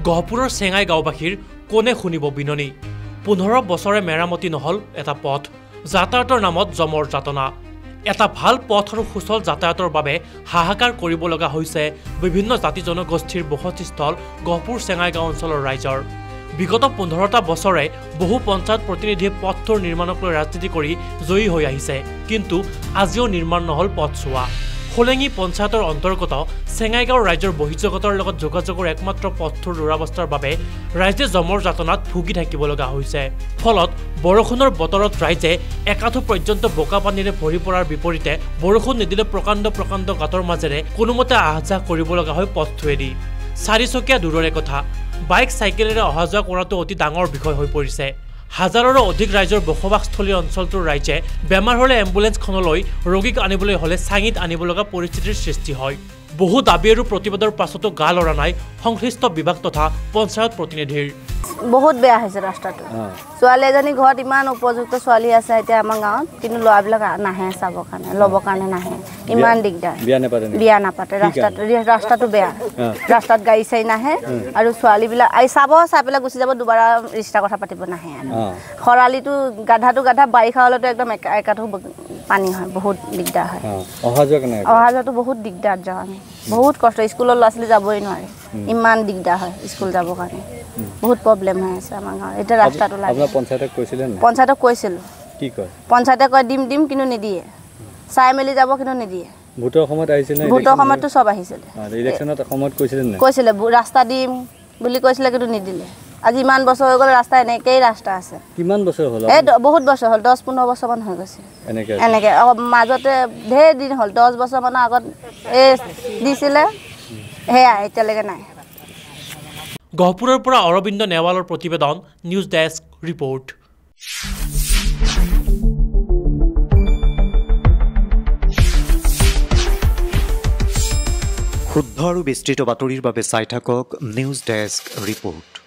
গহপুৰৰ চেঙাই গাঁওবাসীৰ কোনে শুনিব বিননি 15 বছৰে মেৰামতি নহল এটা পথ যাতায়াতৰ নামত জমৰ যাতনা এটা ভাল পথ আৰু সুচল যাতায়াতৰ বাবে হাহাকাৰ কৰিব লগা হৈছে বিভিন্ন জাতি জনগোষ্ঠীৰ বসতিস্থল গহপুৰ চেঙাই গাঁও অঞ্চলৰ ৰাইজৰ বিগত 15টা বছৰে বহু পঞ্চায়ত প্ৰতিনিধিয়ে পথটোৰ নিৰ্মাণক লৈ ৰাজনীতি কৰি জয়ী হৈ আহিছে কিন্তু আজিও নিৰ্মাণ নহল পথছোৱা হোলেঙি পঞ্চায়তৰ অন্তৰ্গত চেঙাইগাঁও ৰাজ্যৰ বহিৰ্জগতৰ লগত যোগাযোগৰ একমাত্ৰ পথটোৰ দুৰাৱস্থাৰ বাবে ৰাইজে জমৰ যাতনাত ভুগি থাকিব লগা হৈছে ফলত বৰষুণৰ বতৰত ৰাইজে একাঠু পৰ্যন্ত বোকা পানীৰে ভৰি পৰাৰ বিপৰীতে বৰষুণ নিদিলে প্ৰকাণ্ড গাঁতৰ মাজেৰে কোনোমতে আহা-যাহ কৰিব লগা হয় পথটোৱেদি চাৰিচকীয়া দূৰৰে কথা বাইক চাইকেলেৰে অহা যোৱা কৰাটো অতি ডাঙৰ বিষয় হৈ পৰিছে হাজাৰৰো অধিক ৰাইজৰ বসবাসস্থলী অঞ্চলটোৰ ৰাইজে বেমাৰ হলে এম্বুলেন্সখনলৈ ৰোগীক আনিবলৈ হলে চাঙিত আনিব লগা পৰিস্থিতিৰ সৃষ্টি হয় বহু দাবী আৰু প্ৰতিবাদৰ পাছতো গা লৰা নাই সংশ্লিষ্ট বিভাগ তথা পঞ্চায়ত প্ৰতিনিধিৰ বহুত বেয়া হৈছে ৰাস্তাটো ছোৱালী এজনী ঘৰত ইমান উপযুক্ত ছোৱালী আছে এতিয়া আমাৰ গাঁৱত কিন্তু ল'ৰাবিলাক নাহে চাবৰ কাৰণে ল'বৰ কাৰণে নাহে ইমান দিগদাৰ বিয়া নাপাতে ৰাস্তাটো বেয়া ৰাস্তাত গাড়ী চাই নাহে আৰু ছোৱালীবিলাক আই চাব চাই পেলাই গুচি যাব দুবাৰ ৰিষ্টা কথা পাতিব নাহে খৰালিটো গাধা বাৰিষা হলেতো একদম একাঠো পানী হয় বহুত দিগদাৰ হয় অহা যোৱাটো বহুত দিগদাৰ যাওঁ আমি বহুত কষ্ট স্কুলৰ ল'ৰা ছোৱালী যাবই নোৱাৰে ইমান দিগদাৰ হয় স্কুল যাবৰ কাৰণে বহুত প্ৰব্লেম হৈ আছে আমাৰ গাঁৱত এতিয়া ৰাস্তাটো লাগে আপোনাৰ পঞ্চায়তক কৈছিলোঁ কি কয় পঞ্চায়তে কয় দিম কিন্তু নিদিয়ে চাই মেলি যাব কিন্তু নিদিয়ে ভোটৰ সময়ত আহিছিল নে ভোটৰ সময়তো সব আহিছিল ইলেকশ্যনত সময়ত কৈছিলে ৰাস্তা দিম বুলি কৈছিলে কিন্তু নিদিলে আজি ইমান বছৰ হৈ গ'ল ৰাস্তা এনেকেই ৰাস্তা আছে কিমান বছৰ হ'ল এই বহুত বছৰ হ'ল 10-15 বছৰ মান হৈ গৈছে এনেকে মাজতে ঢেৰ দিন হ'ল 10 বছৰ মানৰ আগত এই দিছিলে হেয়া এতিয়ালৈকে নাই গহপুৰৰ পৰা অৰবিন্দ নেৱালৰ প্ৰতিবেদন নিউজ ডেস্ক ৰিপৰ্ট শুদ্ধ আৰু বিস্তৃত বাতৰিৰ বাবে চাই থাকক নিউজ ডেস্ক ৰিপৰ্ট